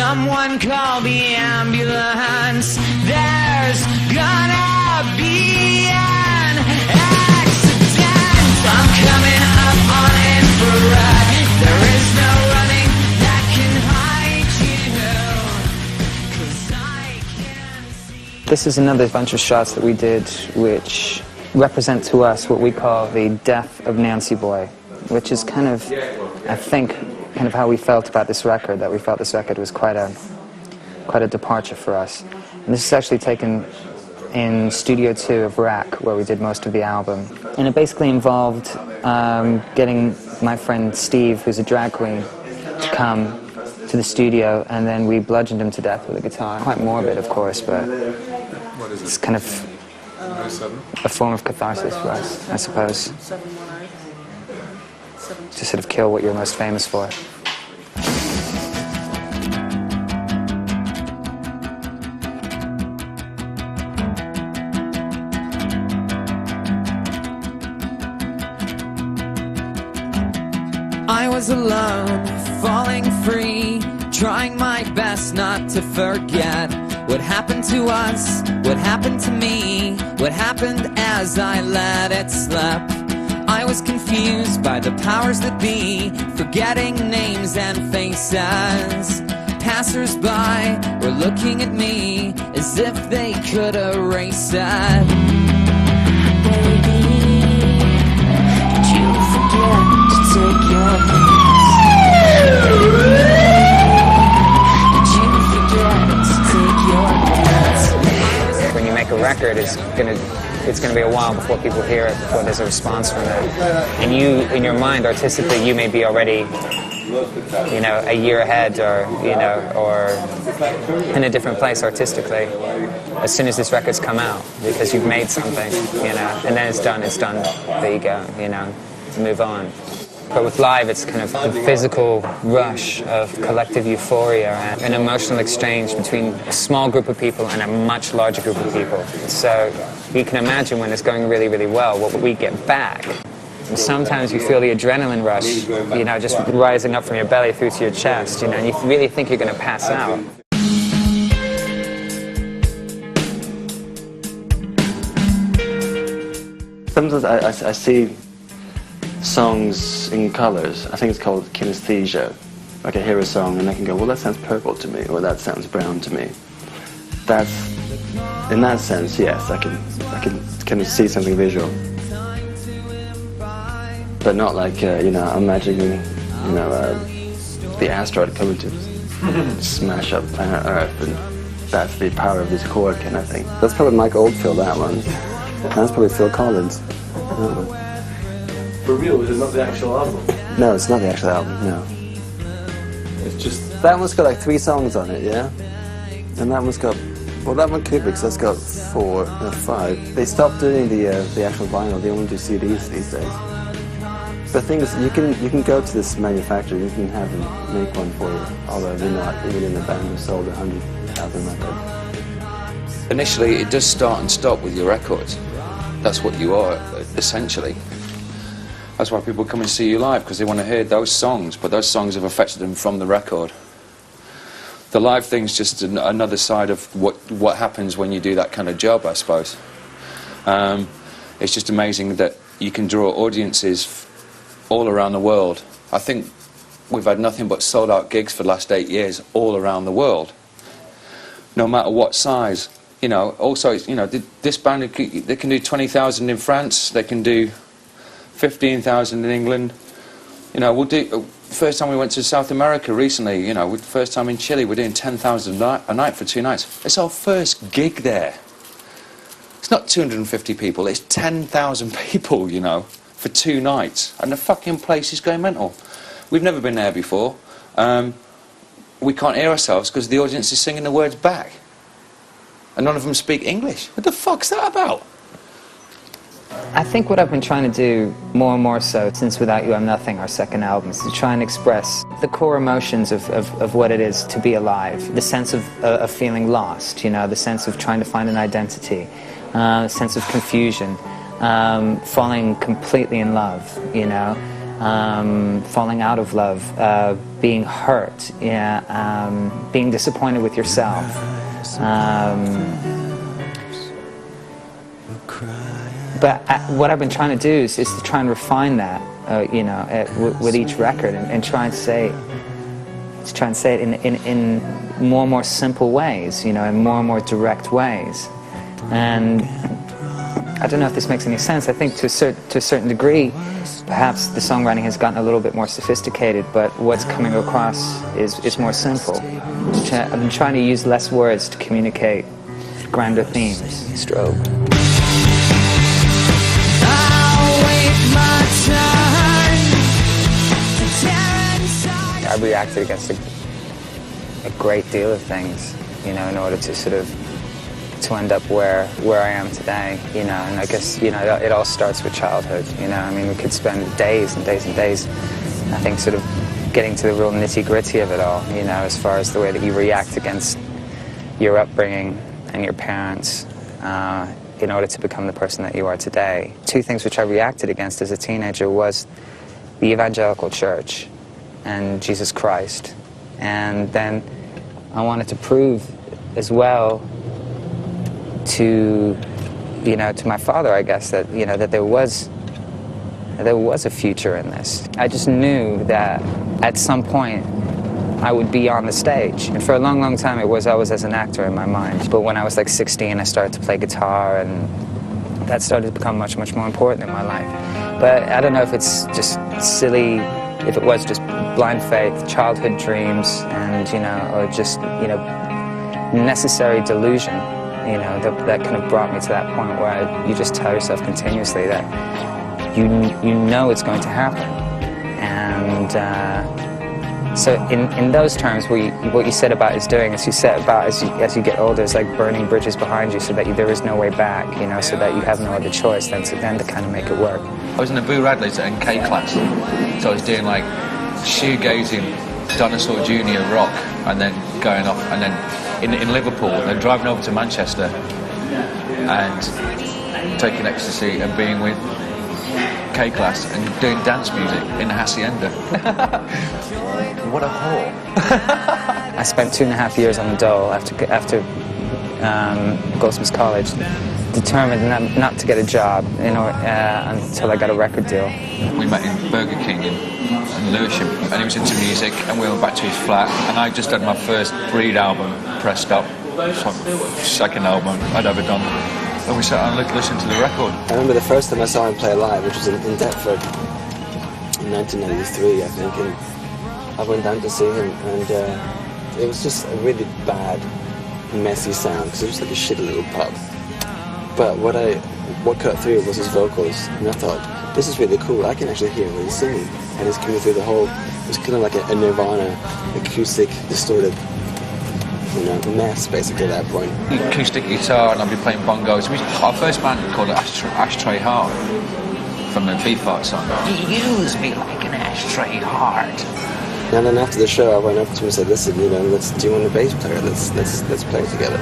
Someone call the ambulance. There's gonna be an accident. I'm coming up on infrared. There is no running that can hide you, 'cause I can see. This is another bunch of shots that we did which represent to us what we call the death of Nancy Boy, which is kind of, I think, kind of how we felt about this record, that we felt this record was quite a departure for us. And this is actually taken in Studio 2 of RAC, where we did most of the album. And it basically involved getting my friend Steve, who's a drag queen, to come to the studio, and then we bludgeoned him to death with a guitar. Quite morbid, of course, but it's kind of a form of catharsis for us, I suppose. To sort of kill what you're most famous for. I was alone, falling free, trying my best not to forget what happened to us, what happened to me, what happened as I let it slip. I was confused by the powers that be, forgetting names and faces. Passers-by were looking at me as if they could erase it. Baby, did you forget to take your pills? Did you forget to take your pills? When you make a record, it's gonna be a while before people hear it, before there's a response from it. And you, in your mind, artistically, you may be already, you know, a year ahead, or, you know, or in a different place artistically as soon as this record's come out, because you've made something, you know, and then it's done, there you go, you know, to move on. But with live, it's kind of the physical rush of collective euphoria and an emotional exchange between a small group of people and a much larger group of people. So you can imagine when it's going really, really well, what we get back. And sometimes you feel the adrenaline rush, you know, just rising up from your belly through to your chest, you know, and you really think you're going to pass out. Sometimes I see songs in colors. I think it's called kinesthesia. I can hear a song and I can go, well, that sounds purple to me, or that sounds brown to me. That's, in that sense, yes, I can see something visual. But not like, you know, imagining, you know, the asteroid coming to smash up planet Earth, and that's the power of this chord kind of thing. That's probably Mike Oldfield, that one. That's probably Phil Collins. For real, is it not the actual album? No, it's not the actual album, no. It's just... That one's got like 3 songs on it, yeah? And that one's got... Well, that one could be, because that's got 4 or 5. They stopped doing the actual vinyl, they only do CDs these days. The thing is, you can go to this manufacturer, you can have them make one for you, although they're not even in the band who sold 100,000 records. Initially, it does start and stop with your records. That's what you are, essentially. That's why people come and see you live, because they want to hear those songs, but those songs have affected them from the record. The live thing's just another side of what happens when you do that kind of job, I suppose. It's just amazing that you can draw audiences all around the world. I think we've had nothing but sold-out gigs for the last 8 years all around the world, no matter what size. You know, also, you know, this band, they can do 20,000 in France, they can do 15,000 in England. You know, we'll do... First time we went to South America recently, you know, first time in Chile, we're doing 10,000 a night for 2 nights. It's our first gig there. It's not 250 people, it's 10,000 people, you know, for 2 nights. And the fucking place is going mental. We've never been there before. We can't hear ourselves because the audience is singing the words back. And none of them speak English. What the fuck's that about? I think what I've been trying to do more and more so since Without You I'm Nothing, our second album, is to try and express the core emotions of what it is to be alive. The sense of feeling lost, you know, the sense of trying to find an identity, the sense of confusion, falling completely in love, you know, falling out of love, being hurt, being disappointed with yourself. But what I've been trying to do is to try and refine that, you know, with each record, and try and say it in more and more simple ways, you know, in more and more direct ways. And I don't know if this makes any sense. I think to a certain degree, perhaps the songwriting has gotten a little bit more sophisticated, but what's coming across is more simple. I've been trying to use less words to communicate grander themes. Stroke. I reacted against a great deal of things, you know, in order to sort of to end up where I am today, you know. And I guess, you know, it all starts with childhood, you know. I mean, we could spend days and days and days, I think, sort of getting to the real nitty-gritty of it all, you know, as far as the way that you react against your upbringing and your parents in order to become the person that you are today. Two things which I reacted against as a teenager was the evangelical church and Jesus Christ. And then I wanted to prove as well to, you know, to my father, I guess, that, you know, that there was a future in this. I just knew that at some point I would be on the stage. And for a long, long time I was as an actor in my mind. But when I was like 16, I started to play guitar, and that started to become much, much more important in my life. But I don't know if it's just silly, if it was just blind faith, childhood dreams, and, you know, or just, you know, necessary delusion, you know, that kind of brought me to that point where you just tell yourself continuously that you know it's going to happen. And so in those terms, what you said about is doing, as you said about as you get older, is like burning bridges behind you so that there is no way back, you know, so that you have no other choice than to kind of make it work. I was in the Boo Radleys at NK class, so I was doing like shoegazing, Dinosaur Junior rock, and then going off, and then in Liverpool, and then driving over to Manchester and taking ecstasy and being with K class and doing dance music in the Hacienda. What a whore. I spent 2.5 years on the dole after Goldsmiths College, determined not to get a job, you know, until I got a record deal. We met in Burger King in Lewisham, and he was into music, and we went back to his flat, and I just had my first Breed album pressed up, second album I'd ever done, and we sat and listened to the record. I remember the first time I saw him play live, which was in Deptford in 1993, I think, and I went down to see him, and it was just a really bad, messy sound, because it was like a shitty little pub. But what cut through was his vocals, and I thought, this is really cool, I can actually hear what he's singing. And he's coming through the whole, it was kind of like a Nirvana, acoustic, distorted, you know, mess, basically, at that point. Acoustic guitar, and I'd be playing bongos. Our first band was called Ashtray Heart, from the Beefheart song. You use me like an ashtray heart. And then after the show, I went up to him and said, listen, you know, do you want a bass player? Let's play together.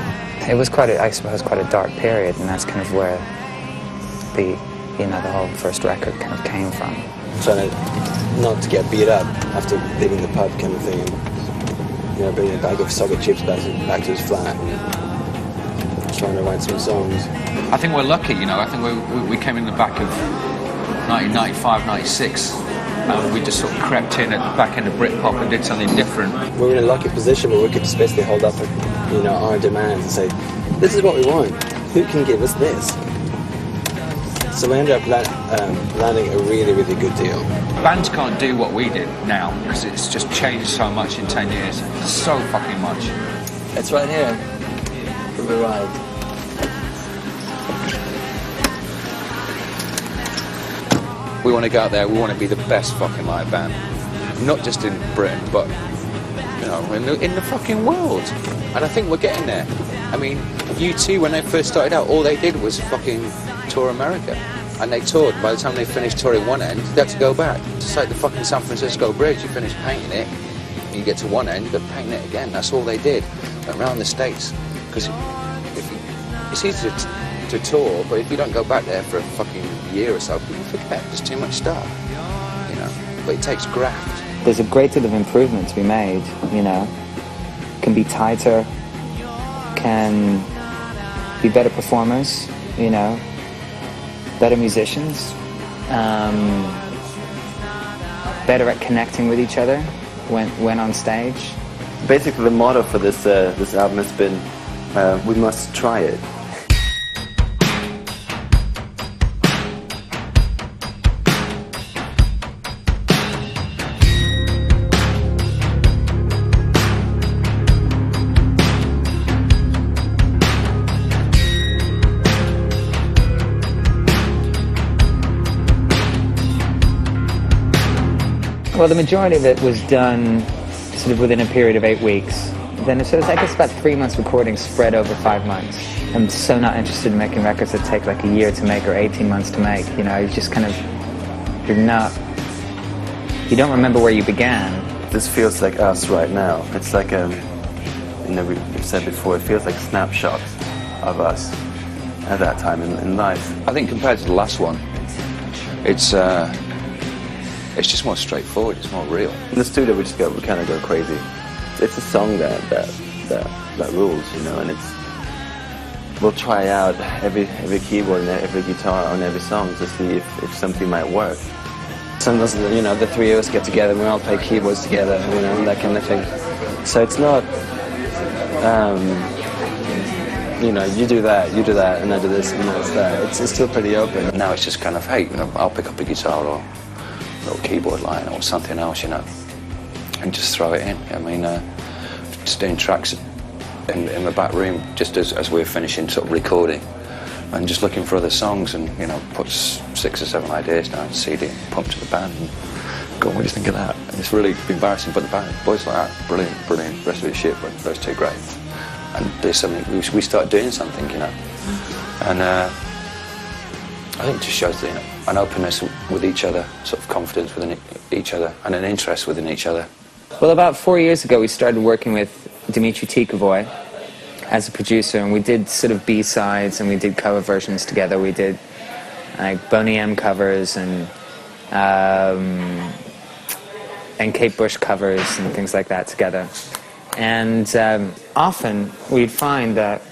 It was I suppose, quite a dark period, and that's kind of where the whole first record kind of came from. Trying to not to get beat up after leaving the pub, kind of thing, and, you know, bringing a bag of socket chips back to his flat, and trying to write some songs. I think we're lucky, you know. I think we came in the back of 1995, 96. And we just sort of crept in at the back end of Britpop and did something different. We're in a lucky position where we could just basically hold up, you know, our demands and say, this is what we want. Who can give us this? So we ended up landing a really, really good deal. Bands can't do what we did now because it's just changed so much in 10 years. So fucking much. It's right here. We arrived. We want to go out there, we want to be the best fucking live band. Not just in Britain, but, you know, in the fucking world. And I think we're getting there. I mean, U2, when they first started out, all they did was fucking tour America. And they toured. By the time they finished touring one end, they had to go back. Just like the fucking San Francisco Bridge. You finish painting it, you get to one end, you got to paint it again. That's all they did. Went around the States. Because it's easy to tour, but if you don't go back there for a fucking year or so, people forget. There's too much stuff, you know. but it takes graft. There's a great deal of improvement to be made, you know. Can be tighter, can be better performers, you know, better musicians, better at connecting with each other when on stage. Basically, the motto for this album has been, we must try it. Well, the majority of it was done sort of within a period of 8 weeks. Then so it's, I guess, about 3 months recording spread over 5 months. I'm so not interested in making records that take like a year to make or 18 months to make. You know, you just kind of, you don't remember where you began. This feels like us right now. It's like, you know, we've said before, it feels like snapshots of us at that time in life. I think compared to the last one, it's just more straightforward, it's more real. In the studio we kind of go crazy. It's a song that rules, you know, and we'll try out every keyboard and every guitar on every song to see if something might work. Sometimes, you know, the three of us get together and we all play keyboards together, you know, that kind of thing. So it's not, you know, you do that, and I do this, and that's that. It's still pretty open. Now it's just kind of, hey, you know, I'll pick up a guitar or little keyboard line or something else, you know, and just throw it in. I mean, just doing tracks in the back room just as we're finishing sort of recording and just looking for other songs and, you know, put 6 or 7 ideas down, CD, pump to the band and go, what do you think of that? And it's really embarrassing, but the band, boys like that, brilliant, the rest of it's shit, but those two great. And there's something, we start doing something, you know, and I think it just shows, you know, an openness with each other, sort of confidence within each other, and an interest within each other. Well, about 4 years ago, we started working with Dimitri Tikavoy as a producer, and we did sort of B-sides, and we did cover versions together. We did like Boney M covers and Kate Bush covers and things like that together. And often we'd find that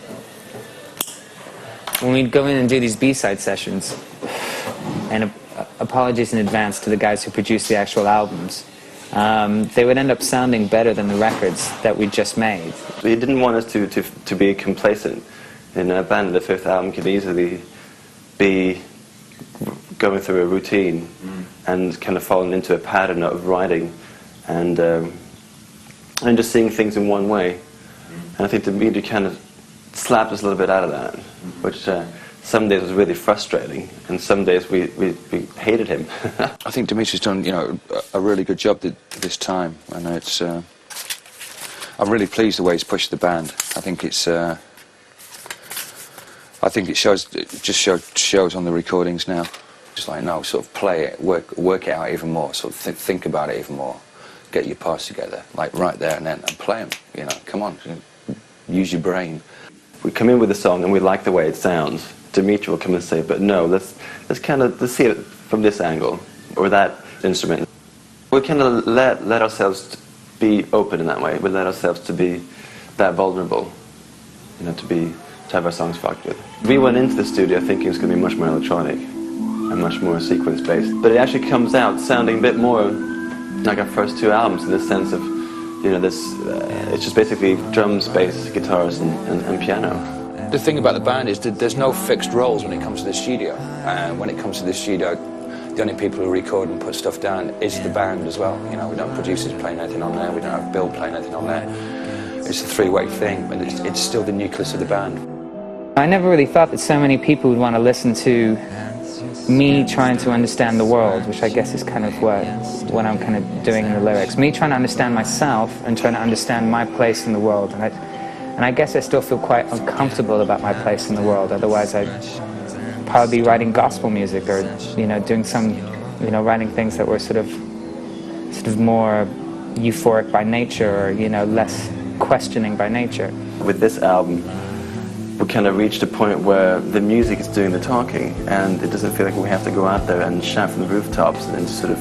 when we'd go in and do these B-side sessions, and apologies in advance to the guys who produced the actual albums, they would end up sounding better than the records that we just made. He didn't want us to be complacent. In a band, the 5th album could easily be going through a routine and kind of falling into a pattern of writing and just seeing things in one way. And I think Dimitri kind of slapped us a little bit out of that, which some days was really frustrating, and some days we hated him. I think Dimitri's done, you know, a really good job this time, and it's. I'm really pleased the way he's pushed the band. I think it's. I think it shows. It just shows on the recordings now. Just like no, sort of play it, work it out even more. Sort of think about it even more. Get your parts together, like right there and then, and play them. You know, come on, use your brain. We come in with a song and we like the way it sounds. Dimitri will come and say, but no, let's see it from this angle or that instrument. We kind of let ourselves be open in that way. We let ourselves to be that vulnerable, you know, to have our songs fucked with. We went into the studio thinking it was going to be much more electronic and much more sequence-based, but it actually comes out sounding a bit more like our first 2 albums in the sense of, you know, this. It's just basically drums, bass, guitars, and piano. The thing about the band is that there's no fixed roles when it comes to the studio. And when it comes to the studio, the only people who record and put stuff down is the band as well. You know, we don't have producers playing anything on there, we don't have Bill playing anything on there. It's a 3-way thing, but it's still the nucleus of the band. I never really thought that so many people would want to listen to me trying to understand the world, which I guess is kind of what I'm kind of doing in the lyrics. Me trying to understand myself and trying to understand my place in the world. And I guess I still feel quite uncomfortable about my place in the world. Otherwise, I'd probably be writing gospel music or, you know, doing some, you know, writing things that were sort of more euphoric by nature or, you know, less questioning by nature. With this album, we kind of reached a point where the music is doing the talking, and it doesn't feel like we have to go out there and shout from the rooftops and sort of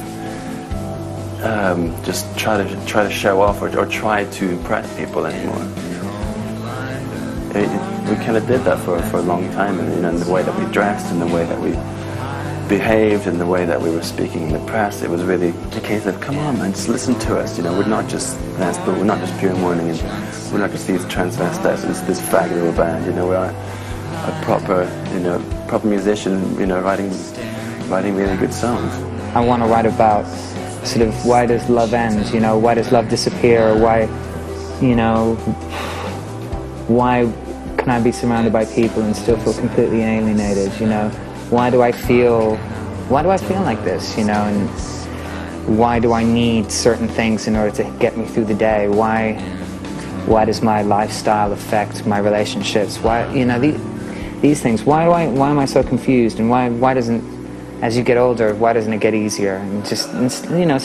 just try to show off or try to impress people anymore. We kind of did that for a long time, and in the way that we dressed, and the way that we behaved, and the way that we were speaking in the press. It was really a case of, come on, man, just listen to us. We're not just Vespa, we're not just Pure Morning, and we're not just these transvestites, this faggot of a band. We are a proper musician, writing really good songs. I want to write about sort of why does love end? Why does love disappear? Why can I be surrounded by people and still feel completely alienated? Why do I feel like this? And why do I need certain things in order to get me through the day? Why does my lifestyle affect my relationships? Why, these things. Why am I so confused? And why doesn't, as you get older, why doesn't it get easier? And just,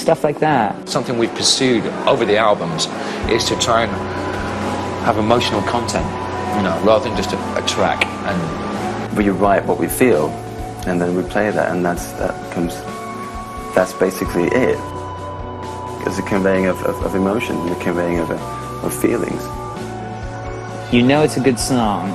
stuff like that. Something we've pursued over the albums is to try and have emotional content, rather than just a track. And we write what we feel, and then we play that, and that's basically it. It's a conveying of emotion, and a conveying of feelings. It's a good song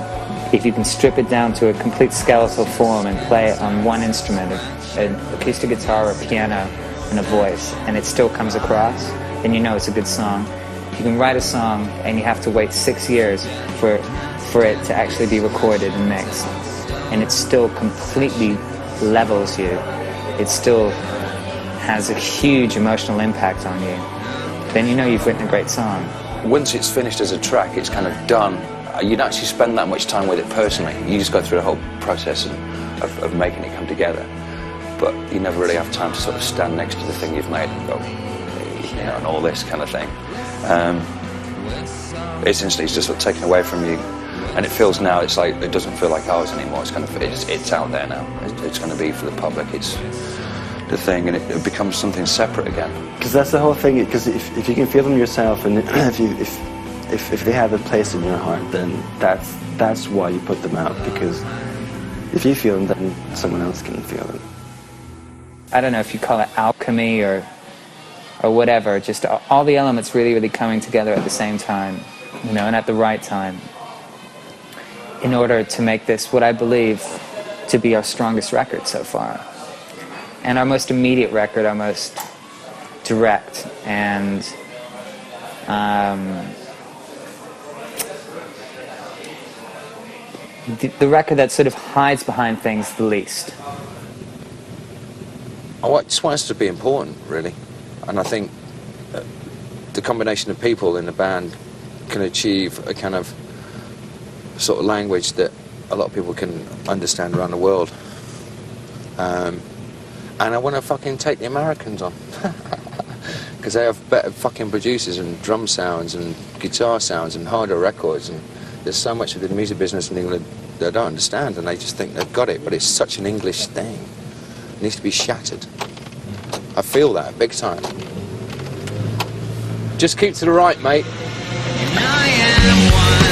if you can strip it down to a complete skeletal form and play it on one instrument, an acoustic guitar, a piano, and a voice, and it still comes across, then it's a good song. If you can write a song and you have to wait 6 years for it to actually be recorded and mixed, and it still completely levels you, it still has a huge emotional impact on you, then you've written a great song. Once it's finished as a track, it's kind of done. You don't actually spend that much time with it personally. You just go through the whole process of making it come together. But you never really have time to sort of stand next to the thing you've made and go, and all this kind of thing. It's instantly just sort of taken away from you. And it feels now, it's like, it doesn't feel like ours anymore. It's kind of, it's out there now. It's going to be for the public. It's the thing, and it becomes something separate again. Because that's the whole thing. Because if you can feel them yourself, and if they have a place in your heart, then that's why you put them out. Because if you feel them, then someone else can feel them. I don't know if you call it alchemy or whatever. Just all the elements really coming together at the same time, and at the right time, in order to make this what I believe to be our strongest record so far. And our most immediate record, our most direct, and the record that sort of hides behind things the least. I just want us to be important, really. And I think the combination of people in the band can achieve a kind of sort of language that a lot of people can understand around the world. And I want to fucking take the Americans on. Because they have better fucking producers and drum sounds and guitar sounds and harder records, and there's so much of the music business in England they don't understand, and they just think they've got it, but it's such an English thing. It needs to be shattered. I feel that big time. Just keep to the right, mate. I am one.